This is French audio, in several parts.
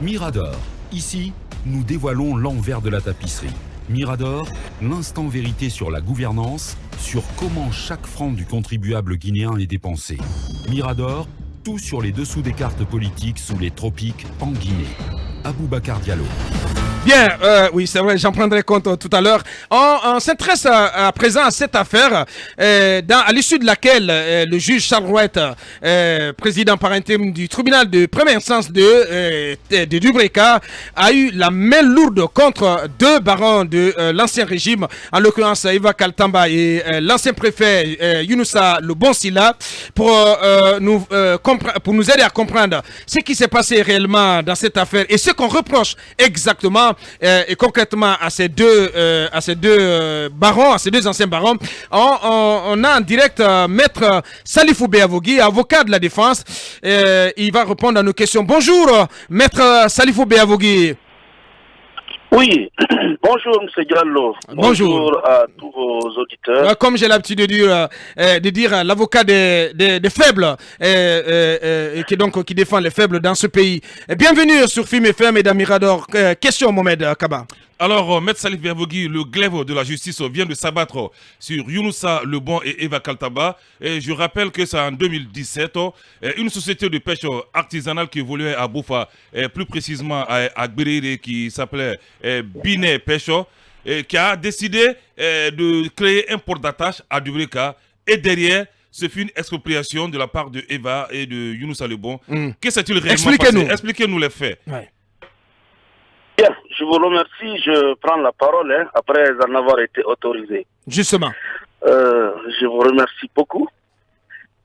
Mirador. Ici, nous dévoilons l'envers de la tapisserie. Mirador, l'instant vérité sur la gouvernance, sur comment chaque franc du contribuable guinéen est dépensé. Mirador, tout sur les dessous des cartes politiques sous les tropiques en Guinée. Aboubacar Diallo. Bien, oui, c'est vrai, j'en prendrai compte tout à l'heure. On s'intéresse à présent à cette affaire, à l'issue de laquelle le juge Charles Rouet, président par intérim du tribunal de première instance de Dubreka, a eu la main lourde contre deux barons de l'ancien régime, en l'occurrence Eva Kaltamba et l'ancien préfet Younoussa Lebonsila, pour nous aider à comprendre ce qui s'est passé réellement dans cette affaire et ce qu'on reproche exactement et concrètement à ces deux barons, à ces deux anciens barons. On a en direct maître Salifou Beavogui, avocat de la défense. Il va répondre à nos questions. Bonjour maître Salifou Beavogui. Oui, bonjour M. Diallo. Bonjour à tous vos auditeurs. Comme j'ai l'habitude de dire l'avocat des faibles qui défend les faibles dans ce pays. Bienvenue sur Film FM et dans Mirador. Question Mohamed Kaba. Alors, Maître Salif Beavogui, le glaive de la justice vient de s'abattre sur Younoussa Lebon et Eva Kaltaba. Et je rappelle que c'est en 2017, une société de pêche artisanale qui évoluait à Boufa, plus précisément à Gbéréré, qui s'appelait Binet Pêche, qui a décidé de créer un port d'attache à Dubreka. Et derrière, ce fut une expropriation de la part de Eva et de Younoussa Lebon. Que s'est-il réellement passé? Expliquez-nous les faits. Ouais. Bien, je vous remercie. Je prends la parole après en avoir été autorisé. Justement. Je vous remercie beaucoup.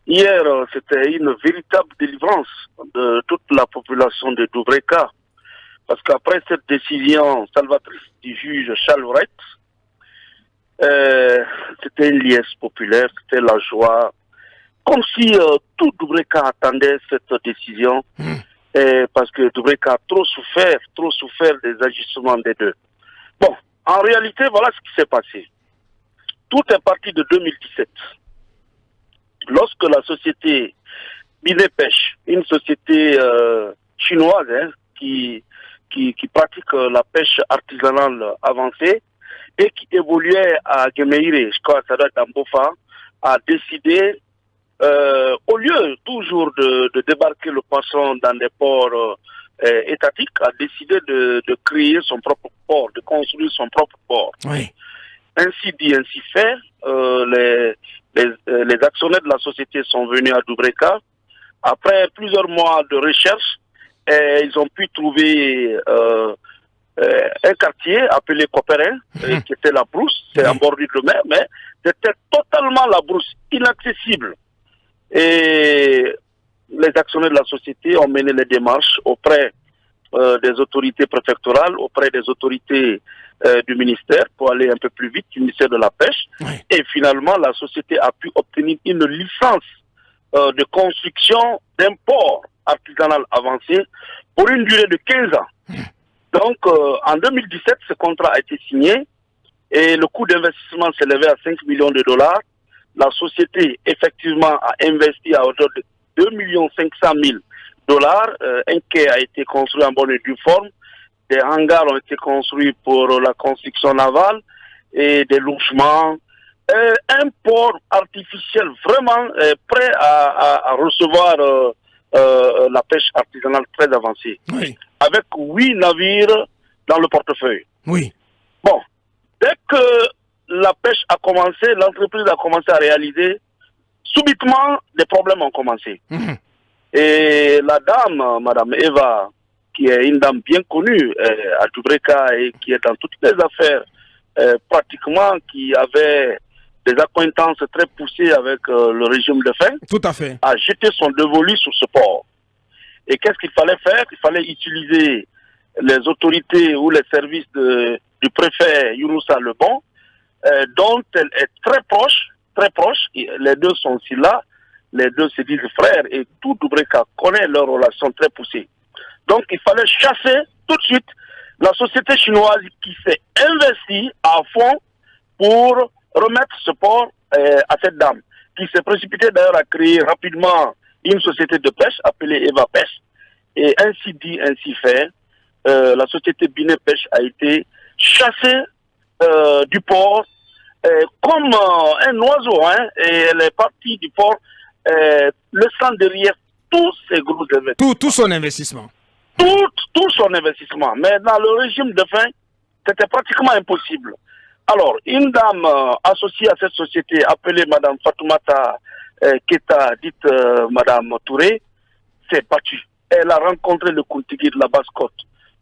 Hier, c'était une véritable délivrance de toute la population de Dubreka. Parce qu'après cette décision salvatrice du juge Charles Rouet, c'était une liesse populaire, c'était la joie. Comme si tout Dubreka attendait cette décision. Parce que Dubreka a trop souffert des agissements des deux. Bon, en réalité, voilà ce qui s'est passé. Tout est parti de 2017. Lorsque la société Binet Pêche, une société chinoise qui pratique la pêche artisanale avancée et qui évoluait à Gemeire, je crois que ça doit être en Bofa, a décidé au lieu toujours de débarquer le poisson dans des ports étatiques, a décidé de créer son propre port, de construire son propre port. Oui. Ainsi dit, ainsi fait, les actionnaires de la société sont venus à Dubreka. Après plusieurs mois de recherche, ils ont pu trouver un quartier appelé Copérin, qui était la brousse, c'est en bordure de mer, mais c'était totalement la brousse, inaccessible. Et les actionnaires de la société ont mené les démarches auprès des autorités préfectorales, auprès des autorités du ministère pour aller un peu plus vite, du ministère de la Pêche. Oui. Et finalement, la société a pu obtenir une licence de construction d'un port artisanal avancé pour une durée de 15 ans. Donc, en 2017, ce contrat a été signé et le coût d'investissement s'élevait à 5 millions de dollars. La société, effectivement, a investi à hauteur de 2 500 000 dollars. Un quai a été construit en bonne et due forme. Des hangars ont été construits pour la construction navale et des logements. Un port artificiel vraiment prêt à recevoir la pêche artisanale très avancée. Oui. Avec 8 navires dans le portefeuille. Oui. Bon, dès que la pêche a commencé, l'entreprise a commencé à réaliser, subitement, les problèmes ont commencé. Et la dame, Madame Eva, qui est une dame bien connue à Dubreka et qui est dans toutes les affaires, pratiquement, qui avait des accointances très poussées avec le régime de faim, Tout à fait. a jeté son dévolu sur ce port. Et qu'est-ce qu'il fallait faire? Il fallait utiliser les autorités ou les services du préfet Younoussa Lebon, dont elle est très proche, les deux sont aussi là, les deux se disent frères et tout Dubreka connaît leurs relations très poussées. Donc il fallait chasser tout de suite la société chinoise qui s'est investie à fond pour remettre ce port à cette dame, qui s'est précipitée d'ailleurs à créer rapidement une société de pêche appelée Eva Pêche. Et ainsi dit, ainsi fait, la société Binet Pêche a été chassée du port comme un oiseau, hein, et elle est partie du port, laissant derrière tous ces gros investissements. Tout son investissement. Tout son investissement. Mais dans le régime de fin, c'était pratiquement impossible. Alors, une dame associée à cette société, appelée Madame Fatoumata Keta, dite Madame Touré, s'est battue. Elle a rencontré le Kontigi de la Basse-Côte,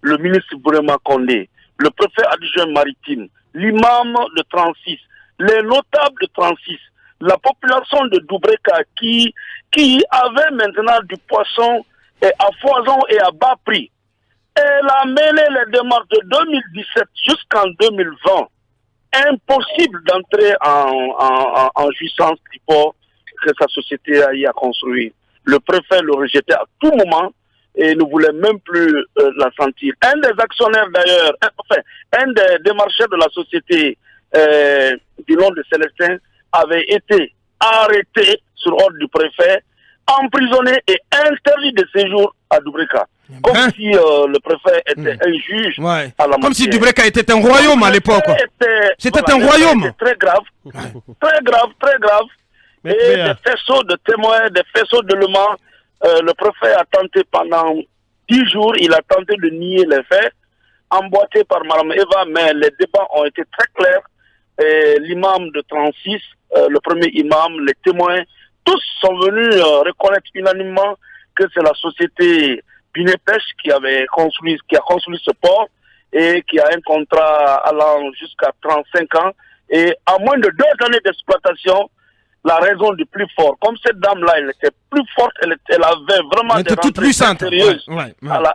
le ministre Bourema Kondé, le préfet adjoint maritime, l'imam de 36, les notables de 36, la population de Doubreka qui avait maintenant du poisson à foison et à bas prix. Elle a mené les démarches de 2017 jusqu'en 2020. Impossible d'entrer en jouissance du port que sa société a eu à construire. Le préfet le rejetait à tout moment et ne voulait même plus la sentir. Un des actionnaires d'ailleurs, un des démarcheurs de la société du nom de Célestin avait été arrêté sur ordre du préfet, emprisonné et interdit de séjour à Doubreka. Comme si le préfet était un juge à la Comme si Doubreka était un royaume à l'époque. C'était un royaume. C'était très grave. Très grave. Et des faisceaux de témoins, des faisceaux d'éléments. Le préfet a tenté pendant 10 jours, il a tenté de nier les faits, emboîté par Mme Eva, mais les débats ont été très clairs. L'imam de 36, le premier imam, les témoins, tous sont venus reconnaître unanimement que c'est la société Binet Pêche qui a construit ce port et qui a un contrat allant jusqu'à 35 ans. Et à moins de 2 années d'exploitation, la raison du plus fort, comme cette dame-là, elle était plus forte, elle avait vraiment des toute puissante, sérieuses,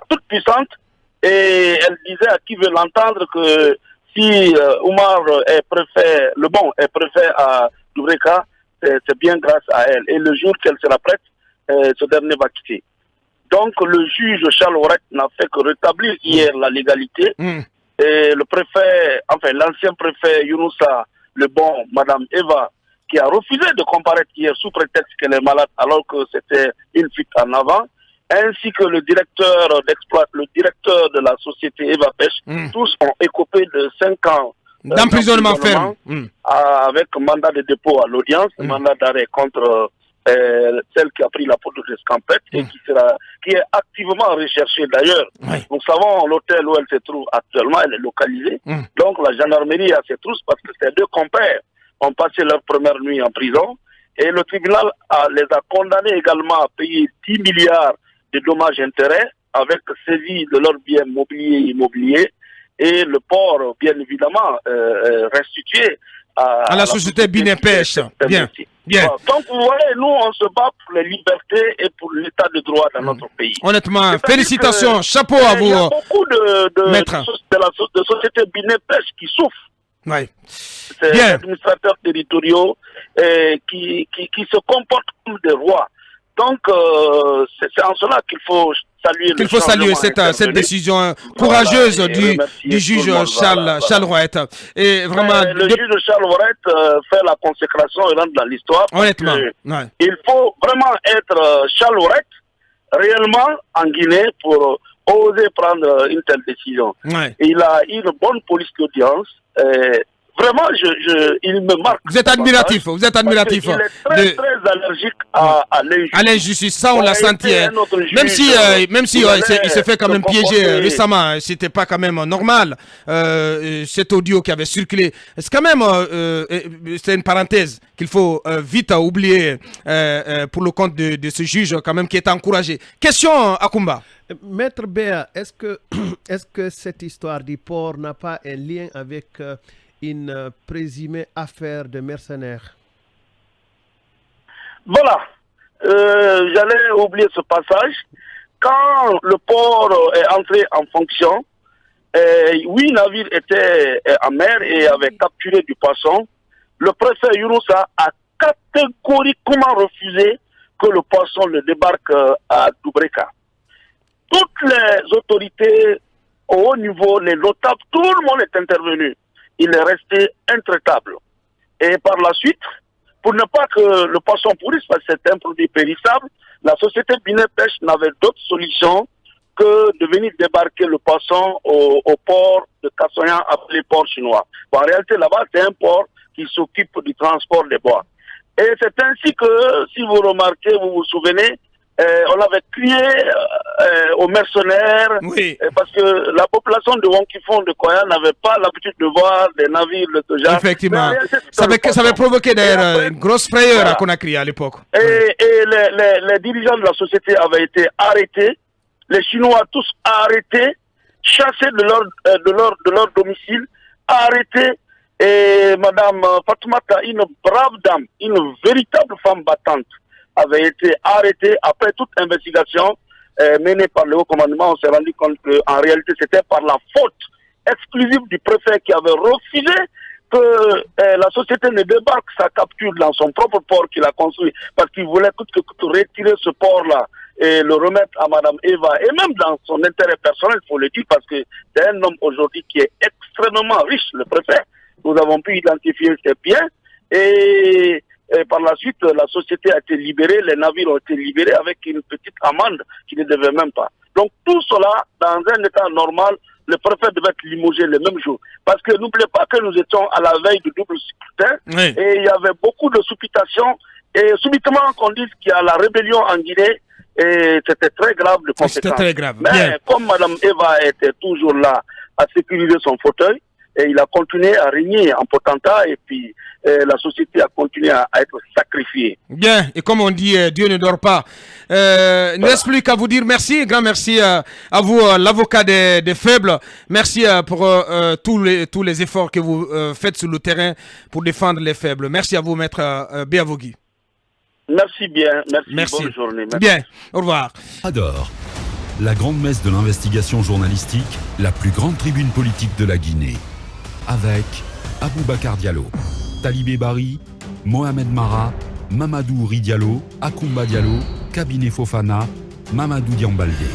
toute puissante, et elle disait à qui veut l'entendre que si Oumar est préfet, le bon est préfet à Doubreka, c'est bien grâce à elle. Et le jour qu'elle sera prête, ce dernier va quitter. Donc le juge Charles Ouret n'a fait que rétablir hier la légalité. Et le préfet, enfin l'ancien préfet Younoussa, le bon, Madame Eva, qui a refusé de comparaître hier sous prétexte qu'elle est malade alors que c'était une fuite en avant, ainsi que le directeur de la société Eva Pêche, tous ont écopé de 5 ans d'emprisonnement ferme avec mandat de dépôt à l'audience, mandat d'arrêt contre celle qui a pris la poudre d'escampette et qui est activement recherchée d'ailleurs. Nous savons l'hôtel où elle se trouve actuellement, elle est localisée. Donc la gendarmerie a ses trousses parce que ces 2 compères ont passé leur première nuit en prison et le tribunal les a condamnés également à payer 10 milliards de dommages et intérêts avec saisie de leurs biens mobiliers et immobiliers et le port bien évidemment restitué à la société Binet Pêche. Bien. Voilà. Donc vous voyez, nous on se bat pour les libertés et pour l'état de droit dans notre pays. Honnêtement, félicitations, chapeau à vous. Il y a beaucoup de sociétés Binet Pêche qui souffrent. C'est des administrateurs territoriaux qui se comportent comme des rois. Donc, c'est en cela qu'il faut saluer cette décision courageuse du juge Charles Ouret. Et vraiment, le juge Charles Ouret fait la consécration et rentre dans l'histoire. Honnêtement, il faut vraiment être Charles Ouret réellement en Guinée pour oser prendre une telle décision. Il a une bonne police d'audience. Vraiment, il me marque. Vous êtes admiratif. Il est très allergique à l'injustice. Ça, on l'a senti. Même si il s'est fait quand même piéger récemment. C'était pas quand même normal. Cet audio qui avait circulé. C'est quand même, c'est une parenthèse qu'il faut vite oublier pour le compte de ce juge quand même qui est encouragé. Question, Akumba. Maître Béa, est-ce que cette histoire du port n'a pas un lien avec une présumée affaire de mercenaires? Voilà. J'allais oublier ce passage. Quand le port est entré en fonction, 8 navires étaient en mer et avaient capturé du poisson. Le préfet Younoussa a catégoriquement refusé que le poisson le débarque à Doubreka. Toutes les autorités au haut niveau, les notables, tout le monde est intervenu. Il est resté intraitable. Et par la suite, pour ne pas que le poisson pourrisse, parce que c'est un produit périssable, la société Binet Pêche n'avait d'autre solution que de venir débarquer le poisson au port de Kassoyan, appelé port chinois. Bon, en réalité, là-bas, c'est un port qui s'occupe du transport des bois. Et c'est ainsi que, si vous remarquez, vous vous souvenez, on avait crié aux mercenaires, Oui. parce que la population de Wonkifon de Koya n'avait pas l'habitude de voir des navires de ce genre. Effectivement. Mais en réalité, Ça avait provoqué d'ailleurs après, une grosse frayeur voilà. à Conakry à l'époque. Et les dirigeants de la société avaient été arrêtés, les Chinois tous arrêtés, chassés de leur domicile, arrêtés. Et Madame Fatoumata, une brave dame, une véritable femme battante, avait été arrêtée après toute investigation menée par le haut commandement. On s'est rendu compte qu'en réalité, c'était par la faute exclusive du préfet qui avait refusé que la société ne débarque sa capture dans son propre port qu'il a construit, parce qu'il voulait coûte que coûte retirer ce port-là et le remettre à Madame Eva, et même dans son intérêt personnel, il faut le dire, parce que c'est un homme aujourd'hui qui est extrêmement riche, le préfet. Nous avons pu identifier ses biens, et par la suite, la société a été libérée, les navires ont été libérés avec une petite amende qui ne devait même pas. Donc tout cela, dans un état normal, le préfet devait être limogé le même jour. Parce que n'oubliez pas que nous étions à la veille du double scrutin, Oui. et il y avait beaucoup de supputations, et subitement qu'on dise qu'il y a la rébellion en Guinée, et c'était très grave de conséquences. C'était très grave. Mais Bien. comme Mme Eva était toujours là à sécuriser son fauteuil, et il a continué à régner en potentat, et puis la société a continué à être sacrifiée. Bien, et comme on dit, Dieu ne dort pas. Il ne reste plus qu'à vous dire merci, grand merci à vous, l'avocat des faibles. Merci pour tous les efforts que vous faites sur le terrain pour défendre les faibles. Merci à vous, maître Béavogui. Merci bien, Merci. bonne journée. Merci. Bien, au revoir. Adore. La grande messe de l'investigation journalistique, la plus grande tribune politique de la Guinée. Avec Aboubacar Diallo, Talibé Bari, Mohamed Mara, Mamadou Ouri Diallo, Akoumba Diallo, Kabinet Fofana, Mamadou Diambaldé.